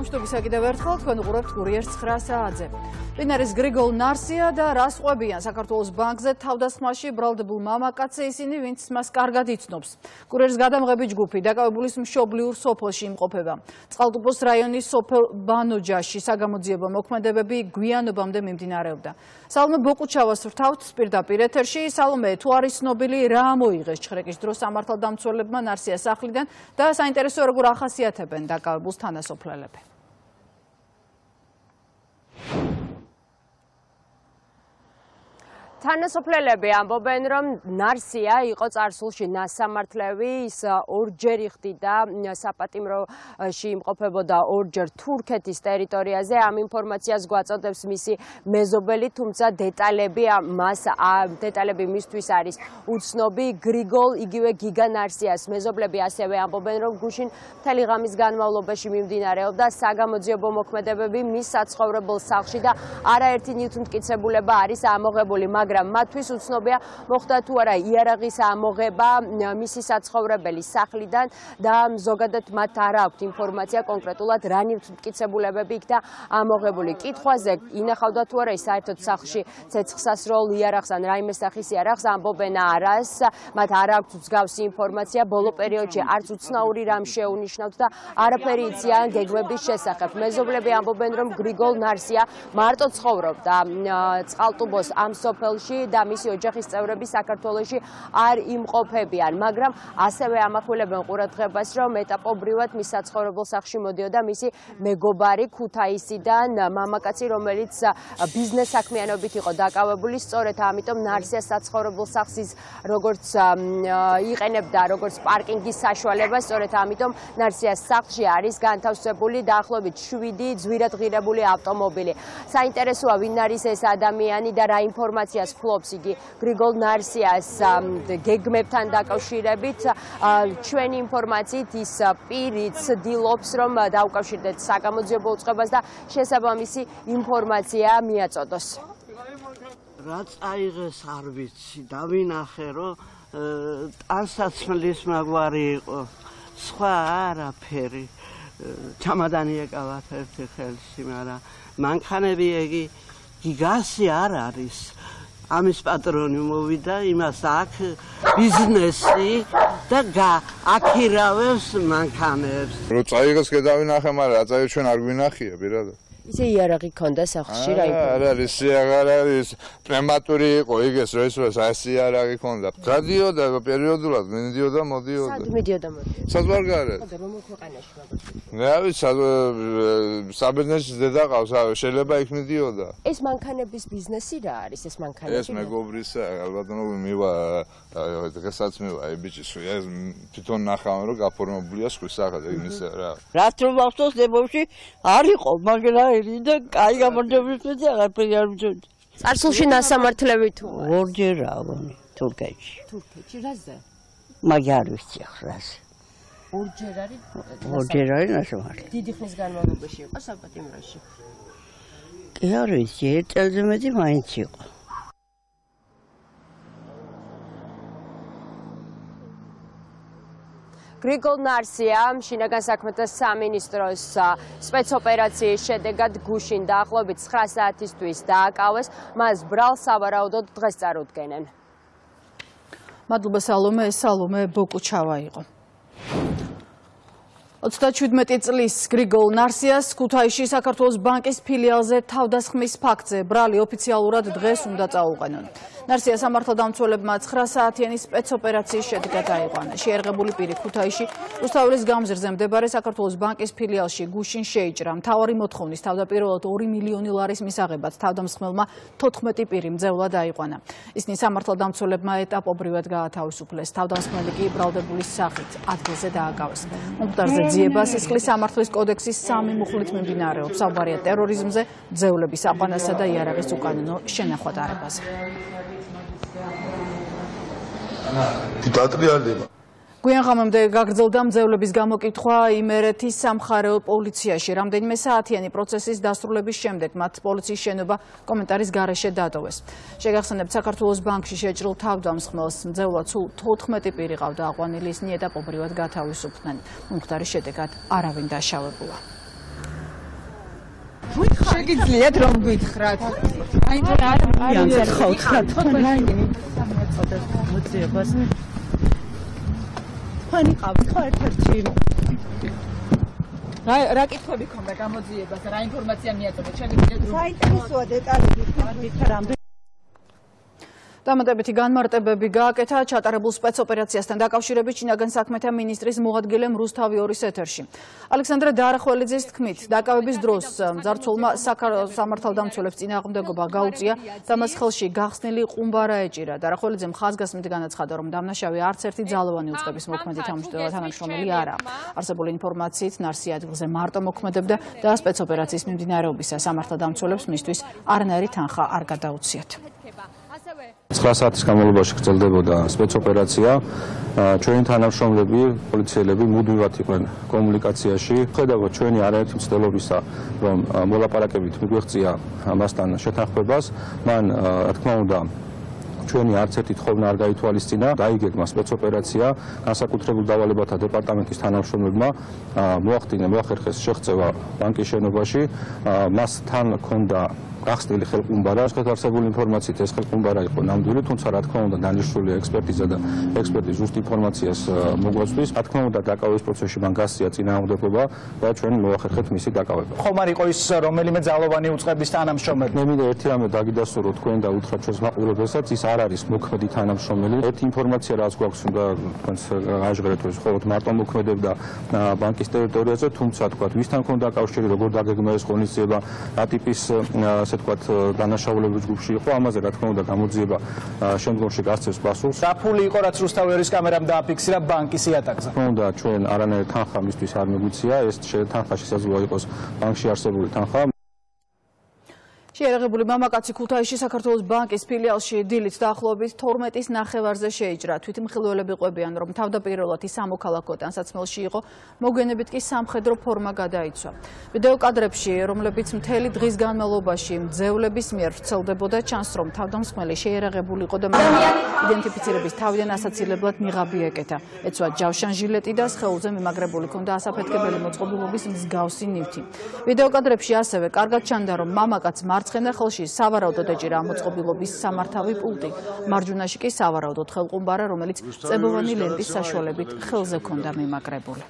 გამშვიდობი საკიდევ ერთხელ თქვენ უყურებთ კურიერს 9 საათზე. მდინარის გრიგოლ ნარსია და რას ყვებიან საქართველოს ბანკზე თავდასხმაში ბრალდებულ მამაკაცზე ისინი, ვინც მას კარგად იცნობს. კურიერის გადამღები ჯგუფი დაკავებულის მშობლიურ სოფელში იმყოფება. წყალტუბოს რაიონის სოფელ ბანოჯაში საგამოძიებო მოქმედებები გვიანობამდე მიმდინარეობდა. სალომე ბოკუჩავას ვრთავთ პირდაპირ ეთერში. სალომე, თუ არის ცნობილი რა მოიღეს ჩხრეკის დროს სამართალდამცველებმა ნარსიას სახლიდან და საინტერესოა როგორ ახასიათებენ დაკავებულს თანასოფლელები. თანასოფლელები ამბობენ, რომ ნარსია იყო წარსულში ნასამართლევი, ის ორჯერ იხდიდა საპატიმროში იმყოფებოდა ორჯერ თურქეთის ტერიტორიაზე. ამ ინფორმაციას გვაწოდებს მისი მეზობელი, თუმცა დეტალები მისთვის არის უცნობი. გრიგოლ, იგივე გიგა ნარსიას მეზობლები ასევე ამბობენ, რომ გუშინ მთელი ღამის განმავლობაში მიმდინარეობდა საგამოძიებო მოქმედებები მის საცხოვრებელ სახლში და არაერთი ნივთმტკიცებულება არის ამოღებული, მაგრამ მათთვის უცნობია მოხდა თუ არა იარაღის ამოღება მისი საცხოვრებელი სახლიდან და ზოგადად მათ არ აქვთ ინფორმაცია კონკრეტულად რა ნივთმტკიცებულებები იქნა ამოღებული. კითხვაზე ინახავდა თუ არა ის საერთოდ სახლში ცეცხლსასროლ იარაღს ან რაიმე სახის იარაღს, ამბობენ არას, მათ არ აქვთ მსგავსი ინფორმაცია, ბოლო პერიოდში არც უცნაური რამ შეუნიშნავთ და არაფერი იციან გეგმების შესახებ. მეზობლები ამბობენ, რომ გრიგოლ ნარსია მარტო ცხოვრობდა წყალტუბოს ამ სოფელში და მისი ოჯახის წევრები საქართველოში არ იმყოფებიან, მაგრამ ასევე ამახვილებენ ყურადღებას, რომ ეტაპობრივად მის საცხოვრებელ სახლში მოდიოდა მისი მეგობარი ქუთაისიდან მამაკაცი, რომელიც ბიზნეს საქმიანობით იყო დაკავებული. სწორედ ამიტომ ნარსიას საცხოვრებელ სახლს როგორც იყენებდა როგორც პარკინგის საშუალებას, სწორედ ამიტომ ნარსიას სახლში არის განთავსებული დაახლოებით 7 ძვირად ღირებული ავტომობილი. საინტერესოა, ვინ არის ეს ადამიანი და რა ინფორმაციას ფლობს იგი გრიგოლ ნარსიას გეგმებთან დაკავშირებით. ჩვენი ინფორმაციით ის პირი ცდილობს, რომ დაუკავშირდეთ საგამოძიებო უწყებას და შესაბამისი ინფორმაცია მიაწოდოს. რა წაიღეს არ ვიცი, დავინახე, რომ ტანსაცმლის მაგვარი იყო, სხვა არაფერი. ჩამადანი ეკავათ ერთი ხელში, მაგრამ მანქანები ეგი გიგასი არ არის. ამის პატრონი მოვიდა, იმას აქ ბიზნესი და აქირავებს მანქანებს. რო წაიღეს გადავინახე, მაგრამ რა წაიღე ჩვენ არ გვინახია პირადად. ისე იარაღი ქონდა სახლში რა იყო? არ არის, არ არის, პრემატური იყო იგეს, რომ ეს ეს იარაღი ქონდა. გადიოდა პერიოდულად, მიდიოდა, მოდიოდა. სად მიდიოდა მოდიოდა? საზღვარგარეთ. და რომელ ქვეყანაში მაგალითად? რა ვიცი, საბერძნეთში დედა ყავს, შეიძლება იქ მიდიოდა. ეს მანქანების ბიზნესი რა არის ეს მანქანები? ეს მეგობრისა, ალბათ მივა დღესაც მივა აი ბიჭი, ეს თვითონ ნახავენ რომ გაფორმებულია სხვის სახელი იმისა რა. რაც რომ ახსოვს დებოში არ იყო, მაგრამ და კაი გამარჯვებისთვის აღარაფერი არ ვწევდი. წარსულში ნასამართლევი თუ ორჯერ ავონი თურქეთში. თურქეთში რაზე? მაგ არ ვიცი ახლაზე. ორჯერ არის? ორჯერ არის ნასამართლე. დიდი ხნის განმავლობაში იყო საპატიმროში. კი არ ვიცი, ერთ წელზე მეტი მაინც იყო. გრიგოლ ნარსია შინაგან საქმეთა სამინისტროს სპეცოპერაციის შედეგად გუშინ დაახლოებით 9 საათისთვის დააკავეს. მას ბრალს სავარაუდოდ დღეს წარუდგენენ. მადლობა სალომე, სალომე ბოკუჩავა იყო. 37 წლის გრიგოლ ნარსიას ქუთაისში საქართველოს ბანკის ფილიალზე თავდასხმის ფაქტზე ბრალი ოფიციალურად დღეს უნდა წაუყენონ. ნარსია სამართალდამცველებმა 9 საათიანი სპეცოპერაციის შედეგად აიყვანა. შეერღებული პირი ქუთაისში რუსთაველის გამზირზე მდებარე საქართველოს ბანკის ფილიალში გუშინ შეიჭრა. მთავარი მოთხოვნის თავდაპირველად 2 მილიონი ლარის მისაღებად თავდამსხმელმა 14 პირი მძევლად აიყვანა. ისინი სამართალდამცველებმა ეტაპობრივად გაათავისუფლეს. თავდამსხმელი კი ბრალდებულის სახით ადგილზე დააკავეს. მომხდარზე ძიება სისხლის სამართლის კოდექსის 3 მუხლით მიმდინარეობს. საუბარია ტერორიზმზე, მძევლების აყვანასა და იარაღის უკანონო შენახვადარებაზე. დატრიალდება. გვიან ღამემდე გაგრძელდა მძევლების გამოკითხვა იმერეთის სამხარეო პოლიციაში. რამდენიმე საათიანი პროცესის დასრულების შემდეგ მათ პოლიციის შენობა კომენტარის გარეშე დატოვეს. შეგახსენებთ, საქართველოს ბანკში შეჭრილ თავდამსხმელს მძევლად სულ 14 პირი ყავდა აყვანილი, ისინი ეტაპობრივად გათავისუფლდნენ. მომხდარის შედეგად არავინ დაშავებულა. შეგიძლიათ რომ გითხრათ. აი რა ხავთ მოძიებას. თქვენი ყავით ხო ერთ-ერთი რა კითხვები ქონდა გამოძიებას, რა ინფორმაცია მიაწოდეთ, შეგიძლიათ რომ საინტერესოა დეტალები დამატებითი განმარტებები გააკეთა ჩატარებულ სპეცოპერაციასთან დაკავშირებით შინაგან საქმეთა მინისტრის მოადგილემ რუსთავი 2-ის ეთერში. ალექსანდრე დარახველიძის თქმით, დაკავების დროს მძარცველმა სამართალდამცველებს წინააღმდეგობა გაუწია და მას ხელში გახსნილი ყუმბარა ეჭირა. დარახველიძემ ხაზგასმით განაცხადა, რომ დამნაშავე არც ერთი ძალოვანი უწყების მოქმედი თანამშრომელი არაა. არსებული ინფორმაციით ნარსია ადგილზე მარტო მოქმედებდა და სპეცოპერაციის მიმდინარეობისას სამართალდამცველებს მისთვის არანაირი თანხა არ გადაუციათ. 9 საათის განმავლობაში გრძელდებოდა სპეცოპერაცია. ჩვენი თანამშრომლები, პოლიციელები მუდმივად იყვნენ კომუნიკაციაში. ხედავთ ჩვენი არაერთი მცდელობისა, რომ მოლაპარაკებით მიგვეღწია მასთან შეთანხმებას. მან, რა თქმა უნდა, ჩვენი არც ერთი თხოვნა არ გაითვალისწინა. დაიგეგმა სპეცოპერაცია, განსაკუთრებულ დავალებათა დეპარტამენტის თანამშრომლებმა მოახერხეს შეღწევა ბანკის შენობაში. მას თან ჰქონდა გახსნილი ხელყუმბარა. შესაძლებელი ინფორმაციით ეს ხელყუმბარა იყო ნამდვილი, თუმცა რა თქმა უნდა დანიშნულია ექსპერტიზა და ექსპერტი ზუსტ ინფორმაციას მოგვაწვის. რა თქმა უნდა დაკავების პროცესში მან გასწია წინააღმდეგობა და ჩვენ მოახერხეთ მისი დაკავება. ხომ არ იყო ის რომელიმე ძალოვანი უწყების თანამშრომელი? მე მინდა ერთი რამე დაგიდასტურო თქვენ და უთხრათ ჩვენს მაყურებელსაც, ის არ არის მოქმედი თანამშრომელი. ერთი ინფორმაცია რაც გვაქვს უნდა თქვენს გააჟღერეთ, რომ მხოლოდ მარტო მოქმედებდა ბანკის ტერიტორიაზე, თუმცა თქვათ ვისთან ჰქონდა კავშირი, როგორ დაგეგმა ეს ღონისძიება, რა ტიპის ასე ვთქვათ დანაშაულების ჯგუფში იყო, ამაზე რა თქმა უნდა გამოძიება შემდგომში გასცემს პასუხს. რა ფული იყო, რაც რუსთავი 2-ის კამერამ დააფიქსირა ბანკის იატაკზე? რა თქმა უნდა ჩვენ არანაირი თანხა მისთვის არ მიგვიწია, ეს თანხა შესაძლოა იყოს ბანკში არსებული თანხა. შეიარაღებული მამაკაცი ქუთაისში საქართველოს ბანკის ფილიალში დილით დაახლოებით 12-ის ნახევარზე შეიჭრა. თვითმხილველები ყვებიან, რომ თავდაპირველად ის სამოქალაქო ტანსაცმელში იყო, მოგვიანებით კი სამხედრო ფორმა გადაიცვა. ვიდეო კადრებში, რომლებიც მთელი დღის განმავლობაში მძევლების მიერ ვრცელდებოდა, ჩანს, რომ თავდამსხმელი შეიარაღებული იყო და იდენტიფიცირების თავიდან ასაცილებლად ნიღაბი ეკეთა. ეცვა ჯავშან ჟილეტი და სხეულზე მიმაგრებული ჰქონდა ასაფეთქებელი მოწყობილობის მსგავსი ნივთი. ვიდეო კადრებში ასევე კარგად ჩანდა, რომ მამაკაცს მარცხენა ხელში სავარაუდოდ ეჭირა მოწყობილობის სამართავი პულტი. მარჯვნაში კი სავარაუდოდ ხელყუმბარა, რომელიც წებოვანი ლენტის საშუალებით ხელზე ჰქონდა მიმაგრებული.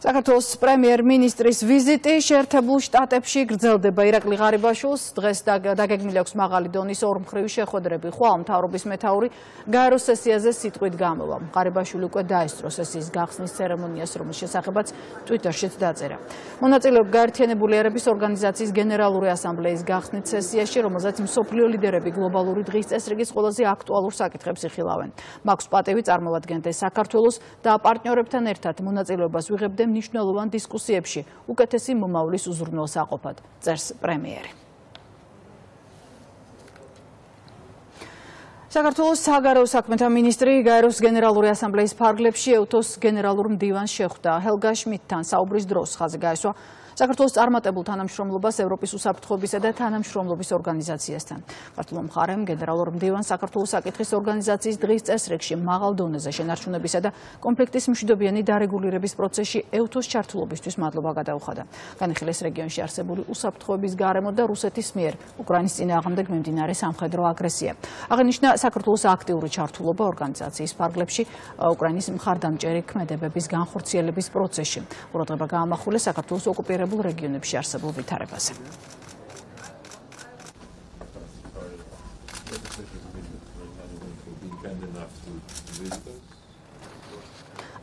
საქართველოს პრემიერ-მინისტრის ვიზიტი შეერთებულ შტატებში გრძელდება. ირაკლი ღარიბაშვილს დღეს დაგეგმილი აქვს მაღალი დონის ორმხრივი შეხვედრები. ხვალ მთავრობის მეთაური გაეროს სესიაზე სიტყვით გამოვა. ღარიბაშვილი უკვე დაესწრო სესიის გახსნის ცერემონიას, რომლის შესახებაც ტვიტერშიც დაწერა. მონაწილეობ გაერთიანებული ერების ორგანიზაციის გენერალური ასამბლეის გახსნით სესიაში, რომელზეც მსოფლიო ლიდერები გლობალური დღის წესრიგის ყველაზე აქტუალურ საკითხებს იხილავენ. მაქვს პატივი წარმოვადგენთ საქართველოს და პარტნიორებთან ერთად მონაწილეობას ვიღებდე მნიშვნელოვან დისკუსიებში უკეთესი მომავლის უზრუნველს აყოფად, წერს პრემიერი. საქართველოს საგარეო საქმეთა მინისტრი გაეროს გენერალური ასამბლეის ფარგლებში ეუთოს გენერალურ მდივანს შეხვდა. ჰელგა შმიდთან საუბრის დროს ხაზი გაესვა საქართველოს წარმატებულ თანამშრომლობას ევროპის უსაფრთხოებისა და თანამშრომლობის ორგანიზაციასთან. ქართულ მხარემ გენერალურ მდივანს საქართველოს საკითხის ორგანიზაციის დღის წესრიგში მაღალ დონეზე შენარჩუნებისა და კონფლიქტის მშვიდობიანი დარეგულირების პროცესში ეუთოს ჩართულობისთვის მადლობა გადაუხადა. განიხილეს რეგიონში არსებული უსაფრთხოების გარემო და რუსეთის მიერ უკრაინის წინააღმდეგ მიმდინარე სამხედრო აგრესია. აღინიშნა საქართველოს აქტიური ჩართულობა ორგანიზაციის ფარგლებში უკრაინის მხარდამჭერი ქმედებების განხორციელების პროცესში. ყურადღება გაამახვილეს საქართველოს ოკუპირებულ რეგიონებში არსებულ ვითარებაზე.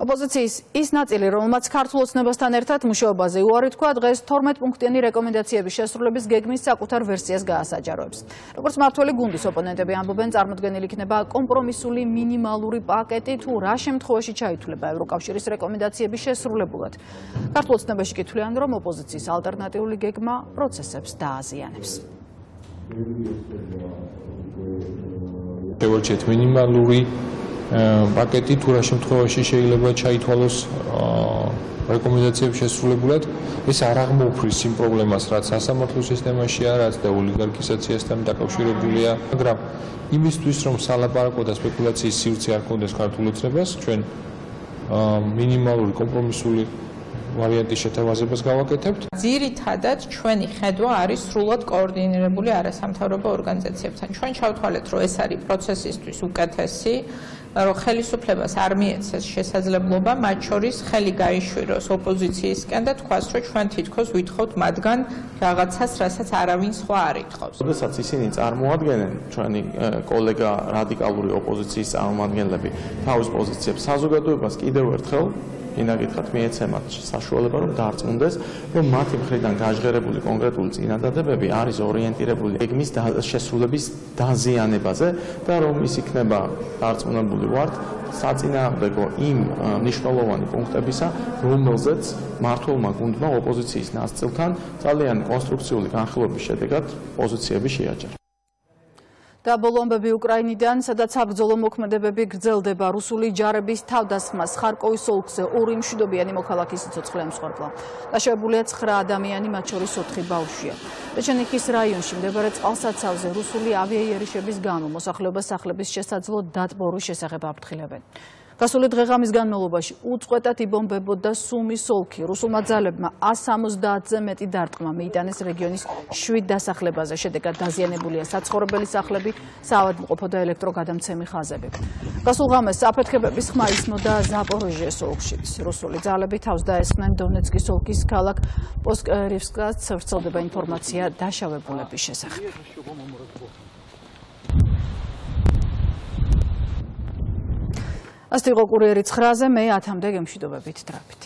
ოპოზიციის ის ნაწილი, რომელმაც ქართულ ოცნებასთან ერთად მუშაობაზე უარი თქვა, დღეს 12 პუნქტიანი რეკომენდაციების შესრულების გეგმის საკუთარ ვერსიას გაასაჯაროებს. როგორც მმართველი გუნდის ოპონენტები ამბობენ, წარმოდგენილი იქნება კომპრომისული მინიმალური პაკეტი, თუ რა შემთხვევაში ჩაითვლება ევროკავშირის რეკომენდაციების შესრულებულად. ქართულ ოცნებაში კი თვლიან, რომ ოპოზიციის ალტერნატიული გეგმა პროცესებს დააზიანებს. შევარჩიეთ მინიმალური პაკეტი, თუ რა შემთხვევაში შეიძლება ჩაითვალოს რეკომენდაციების შესრულებულად, ეს არ აღმოუφრის იმ პრობლემას, რაც სასამართლო სისტემაშია, რაც და ოლიგარქიზაციასთან დაკავშირებულია, მაგრამ იმისთვის, რომ სალაპარაკო და სპეკულაციის სივრცე არ ქონდეს ქართულ ოცნებას, ჩვენ მინიმალური კომპრომისული ვარიანტის შეთანხმებას გავაკეთებთ. ძირითადად ჩვენი ხედვა არის სრულად კოორდინირებული არასამთავრობო ორგანიზაციებთან. ჩვენ ჩავთვალეთ, რომ ეს არის პროცესისთვის უკეთესი, რომ ხელისუფლებას არ მიეცეს შესაძლებლობა მათ შორის ხელი გაიშვიროს ოპოზიციისკენ და თქვას, რომ ჩვენ თითქოს ვითხოვთ მათგან რაღაცას, რასაც არავინ სხვა არ ითხოვს. როდესაც ისინი წარმოადგენენ ჩვენი კოლეგა რადიკალური ოპოზიციის წარმომადგენლები თავის პოზიციებს საზოგადოებას კიდევ ერთხელ ინაგითად მიეცემათ საშუალება რომ დარწმუნდეს რომ მათი მხრიდან გაჟღერებული კონკრეტული წინადადებები არის ორიენტირებული გეგმის შესრულების დაზიანებაზე და რომ ის იქნება დარწმუნებული ვართ საწინააღმდეგო იმ მნიშვნელოვანი პუნქტებისა რომელზეც მართლმა გუნდმა ოპოზიციის ნაწილთან ძალიან კონსტრუქციული განხილვების შედეგად პოზიციები შეაჩერა. და ბოლო ამბები უკრაინიდან, სადაც საბრძოლო მოქმედებები გრძელდება რუსული ჯარების თავდასხმას ხარკოვის ოლქზე 2 მშვიდობიანი მოქალაქის სიცოცხლე ემსხვერპლა. დაშავებულია 9 ადამიანი, მათ შორის 4 ბავშვია. პეჩენიხის რაიონში მდებარე წყალსაცავზე რუსული ავიაიერიშების გამო მოსახლეობას სახლების შესაძლო დატბორის შესახებ აფრთხილებენ. გასული დღე-ღამის განმავლობაში უწყვეტად იბომბებოდა სუმის ოლქი. რუსულმა ძალებმა 170-ზე მეტი დარტყმა მიიტანეს რეგიონის 7 დასახლებაზე. შედეგად დაზიანებულია საცხოვრებელი სახლები, საავადმყოფო და ელექტროგადამცემი ხაზები. გასულ ღამეს აფეთქებების ხმა ისმოდა ზაპოროჟიეს ოლქშიც. რუსული ძალები თავს დაესხნენ დონეცკის ოლქის ქალაქ პოსკრევსკას. ვრცელდება ინფორმაცია დაშავებულების შესახებ. ასეთი იყო კურიერი 9-ზე, მე 10-მდე გემშვიდობებით, დრაფით.